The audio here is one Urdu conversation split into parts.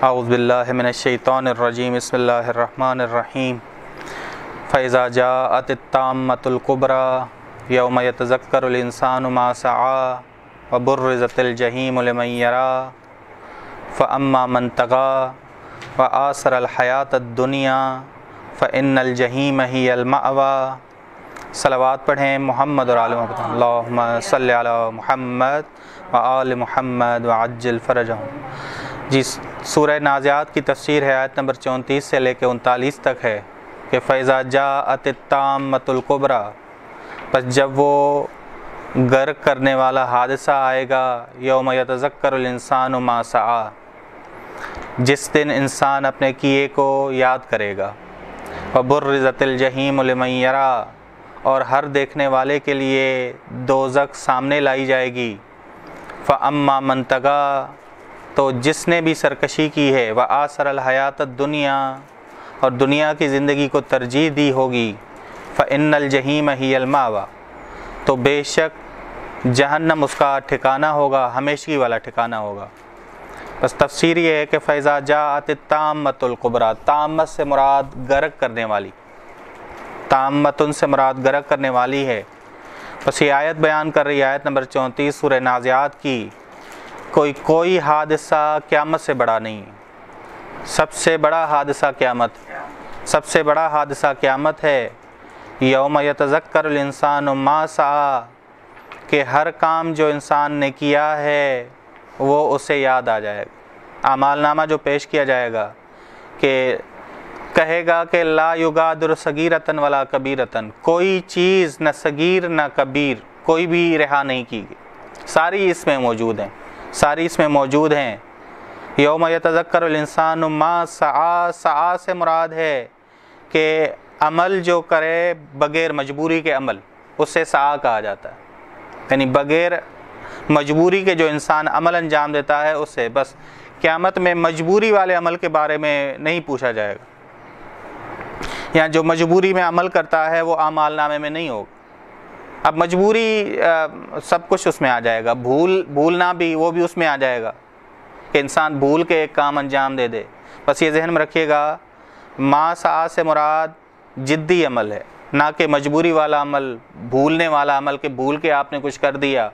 اعوذ باللہ من الشیطان الرجیم بسم اللہ الرحمن الرحیم فَإِذَا جَاءَتِ الطَّامَّةُ الْكُبْرَى يَوْمَ يَتَذَكَّرُ الْإِنسَانُ مَا سَعَىٰ وَبُرِّزَتِ الْجَحِيمُ لِمَن يَرَىٰ فَأَمَّا مَن طَغَىٰ وَآثَرَ الْحَيَاةَ الدُّنْيَا فَإِنَّ الْجَحِيمَ هِيَ الْمَأْوَىٰ۔ صلوات پڑھیں محمد اور آل محمد، اللہم صلی علی محمد وآل محمد وعجل فرجہم۔ جی سورہ نازعات کی تفسیر ہے آیت نمبر 34 سے لے کے 39 تک ہے کہ فَإِذَا جَاءَتِ الطَّامَّةُ الْكُبْرَىٰ، پس جب وہ غرق کرنے والا حادثہ آئے گا، یوم یتذکر الانسان ما سعیٰ، جس دن انسان اپنے کیے کو یاد کرے گا، وبرزت الجحیم لمن یریٰ، اور ہر دیکھنے والے کے لیے دوزخ سامنے لائی جائے گی، فَأَمَّا مَن طَغَىٰ، تو جس نے بھی سرکشی کی ہے، وآثر الحیات الدنیا، اور دنیا کی زندگی کو ترجیح دی ہوگی، فإن الجحیم ہی المأویٰ، تو بے شک جہنم اس کا ٹھکانہ ہوگا، ہمیشگی والا ٹھکانہ ہوگا۔ بس تفسیر یہ ہے کہ فَإِذَا جَاءَتِ الطَّامَّةُ الْكُبْرَىٰ، طامت سے مراد غرق کرنے والی، طامتن سے مراد غرق کرنے والی ہے۔ بس یہ آیت بیان کر رہی ہے، آیت نمبر 34 سورہ نازعات کی، کوئی حادثہ قیامت سے بڑا نہیں ہے۔ سب سے بڑا حادثہ قیامت، سب سے بڑا حادثہ قیامت ہے۔ یوم یتذکر الانسان ما سعیٰ، کہ ہر کام جو انسان نے کیا ہے وہ اسے یاد آ جائے گا۔ اعمال نامہ جو پیش کیا جائے گا کہ کہے گا کہ لا یغادر صغیرۃ ولا کبیرۃ، کوئی چیز نہ صغیر نہ کبیر کوئی بھی رہا نہیں کی گئی، ساری اس میں موجود ہیں، ساری اس میں موجود ہیں۔ یوم یتذکر الانسان ما سعیٰ، سعیٰ سے مراد ہے کہ عمل جو کرے بغیر مجبوری کے عمل، اس سے سعیٰ کہا جاتا ہے، یعنی بغیر مجبوری کے جو انسان عمل انجام دیتا ہے اس سے۔ بس قیامت میں مجبوری والے عمل کے بارے میں نہیں پوچھا جائے گا، یا جو مجبوری میں عمل کرتا ہے وہ اعمال نامے میں نہیں ہوگا۔ اب مجبوری سب کچھ اس میں آ جائے گا، بھولنا بھی وہ بھی اس میں آ جائے گا کہ انسان بھول کے ایک کام انجام دے دے۔ بس یہ ذہن میں رکھیے گا، ما سعیٰ سے مراد جدی عمل ہے، نہ کہ مجبوری والا عمل، بھولنے والا عمل کہ بھول کے آپ نے کچھ کر دیا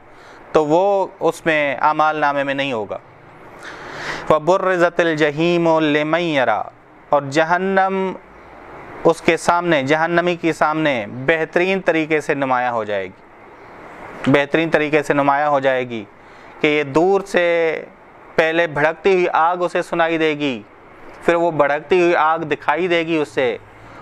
تو وہ اس میں اعمال نامے میں نہیں ہوگا۔ وَبُرِّزَتِ الْجَحِيمُ لِمَن يَرَىٰ، اور جہنم اس کے سامنے، جہنمی کے سامنے بہترین طریقے سے نمایاں ہو جائے گی، بہترین طریقے سے نمایاں ہو جائے گی کہ یہ دور سے پہلے بھڑکتی ہوئی آگ اسے سنائی دے گی، پھر وہ بھڑکتی ہوئی آگ دکھائی دے گی اس سے،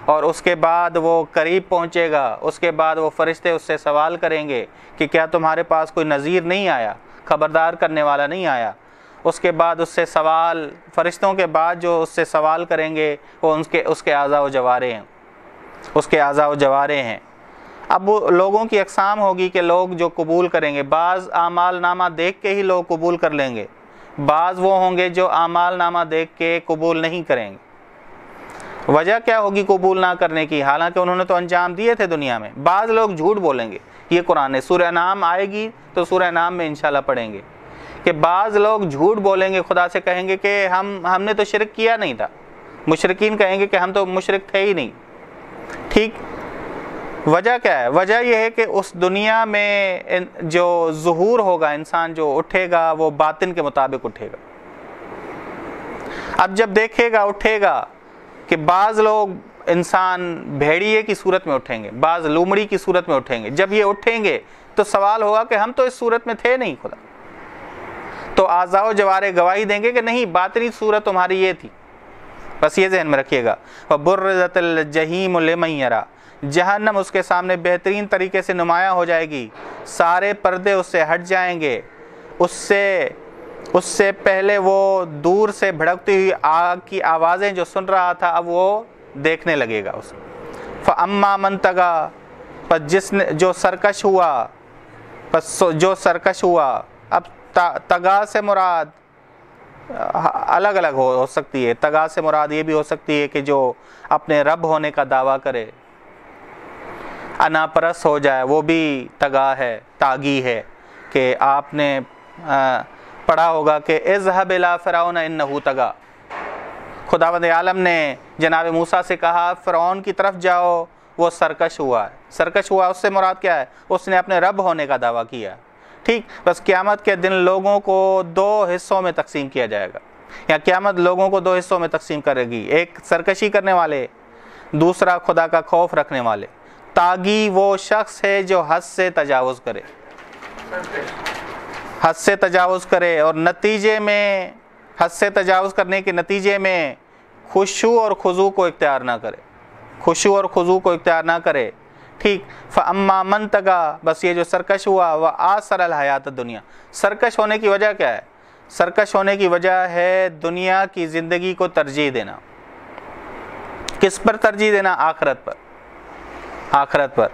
اور اس کے بعد وہ قریب پہنچے گا، اس کے بعد وہ فرشتے اس سے سوال کریں گے کہ کیا تمہارے پاس کوئی نذیر نہیں آیا، خبردار کرنے والا نہیں آیا۔ اس کے بعد اس سے سوال، فرشتوں کے بعد جو اس سے سوال کریں گے وہ اس کے اعضاء و جوارے ہیں، اس کے اعضاء و جوارے ہیں۔ اب وہ لوگوں کی اقسام ہوگی کہ لوگ جو قبول کریں گے، بعض اعمال نامہ دیکھ کے ہی لوگ قبول کر لیں گے، بعض وہ ہوں گے جو اعمال نامہ دیکھ کے قبول نہیں کریں گے۔ وجہ کیا ہوگی قبول نہ کرنے کی؟ حالانکہ انہوں نے تو انجام دیے تھے دنیا میں۔ بعض لوگ جھوٹ بولیں گے، یہ قرآن ہے، سورہ انعام آئے گی تو سورہ انعام میں انشاءاللہ پڑھیں گے کہ بعض لوگ جھوٹ بولیں گے، خدا سے کہیں گے کہ ہم نے تو شرک کیا نہیں تھا۔ مشرکین کہیں گے کہ ہم تو مشرک تھے ہی نہیں۔ ٹھیک، وجہ کیا ہے؟ وجہ یہ ہے کہ اس دنیا میں جو ظہور ہوگا، انسان جو اٹھے گا وہ باطن کے مطابق اٹھے گا۔ اب جب دیکھے گا، اٹھے گا کہ بعض لوگ انسان بھیڑیے کی صورت میں اٹھیں گے، بعض لومڑی کی صورت میں اٹھیں گے۔ جب یہ اٹھیں گے تو سوال ہوگا کہ ہم تو اس صورت میں تھے نہیں خدا، تو اعضاء و جوارے گواہی دیں گے کہ نہیں، باطنی صورت تمہاری یہ تھی۔ بس یہ ذہن میں رکھیے گا، وَبُرِّزَتِ الْجَحِيمُ لِمَن يَرَىٰ، جہنم اس کے سامنے بہترین طریقے سے نمایاں ہو جائے گی، سارے پردے اس سے ہٹ جائیں گے، اس سے پہلے وہ دور سے بھڑکتی ہوئی آگ کی آوازیں جو سن رہا تھا اب وہ دیکھنے لگے گا اسے۔ فَأَمَّا مَن طَغَىٰ، پس جو سرکش ہوا، اب طغیٰ سے مراد الگ الگ ہو سکتی ہے۔ طغیٰ سے مراد یہ بھی ہو سکتی ہے کہ جو اپنے رب ہونے کا دعویٰ کرے، انا پرست ہو جائے، وہ بھی طغیٰ ہے، طاغی ہے۔ کہ آپ نے پڑھا ہوگا کہ اذهب الى فرعون انه طغى، خداوند عالم نے جناب موسیٰ سے کہا فرعون کی طرف جاؤ، وہ سرکش ہوا ہے۔ سرکش ہوا اس سے مراد کیا ہے؟ اس نے اپنے رب ہونے کا دعویٰ کیا، ٹھیک۔ بس قیامت کے دن لوگوں کو دو حصوں میں تقسیم کیا جائے گا، یا قیامت لوگوں کو دو حصوں میں تقسیم کرے گی، ایک سرکشی کرنے والے، دوسرا خدا کا خوف رکھنے والے۔ طاغی وہ شخص ہے جو حد سے تجاوز کرے، حد سے تجاوز کرے، اور نتیجے میں حد سے تجاوز کرنے کے نتیجے میں خشوع اور خضوع کو اختیار نہ کرے، خشوع اور خضوع کو اختیار نہ کرے، ٹھیک۔ فَأَمَّا مَن طَغَىٰ، بس یہ جو سرکش ہوا، وَآثَرَ الْحَیَاۃَ الدُّنْیَا، سرکش ہونے کی وجہ کیا ہے؟ سرکش ہونے کی وجہ ہے دنیا کی زندگی کو ترجیح دینا۔ کس پر ترجیح دینا؟ آخرت پر، آخرت پر،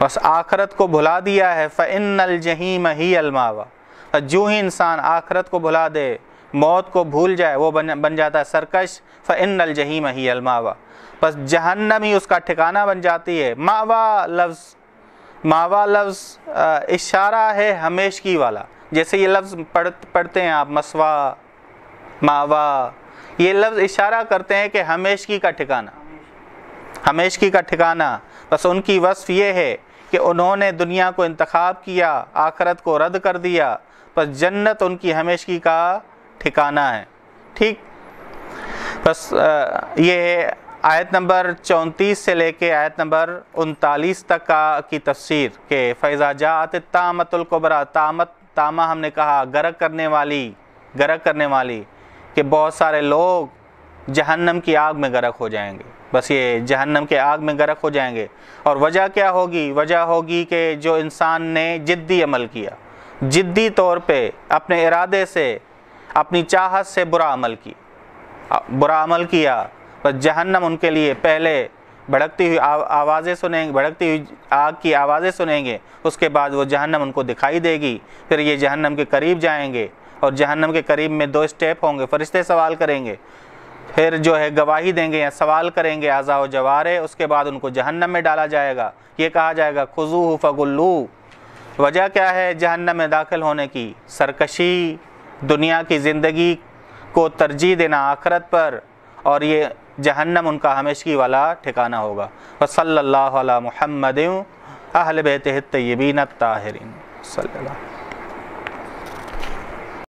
بس آخرت کو بھلا دیا ہے۔ فَإِنَّ الْجَحِیمَ هِیَ الْمَأْوَىٰ، جو ہی انسان آخرت کو بھلا دے، موت کو بھول جائے، وہ بن جاتا ہے سرکش۔ فَإِنَّ الْجَحِیمَ هِیَ الْمَأْوَىٰ، بس جہنم ہی اس کا ٹھکانہ بن جاتی ہے۔ ماوا لفظ اشارہ ہے ہمیشگی والا، جیسے یہ لفظ پڑھتے ہیں آپ، مسوا، ماوا، یہ لفظ اشارہ کرتے ہیں کہ ہمیشگی کا ٹھکانہ، ہمیشگی کا ٹھکانہ۔ بس ان کی وصف یہ ہے کہ انہوں نے دنیا کو انتخاب کیا، آخرت کو رد کر دیا، بس جنت ان کی ہمیشگی کا ٹھکانہ ہے، ٹھیک۔ بس یہ آیت نمبر 34 سے لے کے آیت نمبر 39 تک کی تفسیر کہ فَإِذَا جَاءَتِ الطَّامَّةُ الْكُبْرىٰ، تامہ ہم نے کہا غرق کرنے والی، کہ بہت سارے لوگ جہنم کی آگ میں غرق ہو جائیں گے، بس یہ جہنم کے آگ میں غرق ہو جائیں گے۔ اور وجہ کیا ہوگی؟ وجہ ہوگی کہ جو انسان نے جدی عمل کیا، جدی طور پہ اپنے ارادے سے، اپنی چاہت سے برا عمل کیا، بس جہنم ان کے لیے پہلے بھڑکتی ہوئی آوازیں سنیں گے، بھڑکتی ہوئی آگ کی آوازیں سنیں گے، اس کے بعد وہ جہنم ان کو دکھائی دے گی، پھر یہ جہنم کے قریب جائیں گے، اور جہنم کے قریب میں 2 اسٹیپ ہوں گے، فرشتے سوال کریں گے، پھر جو ہے گواہی دیں گے یا سوال کریں گے اعضاء و جوارح، اس کے بعد ان کو جہنم میں ڈالا جائے گا۔ یہ کہا جائے گا خذوہ فغلوہ۔ وجہ کیا ہے جہنم میں داخل ہونے کی؟ سرکشی، دنیا کی زندگی کو ترجیح دینا آخرت پر، اور یہ جہنم ان کا ہمیشگی والا ٹھکانہ ہوگا۔ وصلی اللہ علی محمد اہل بیتہ الطیبین الطاہرین صلی اللہ۔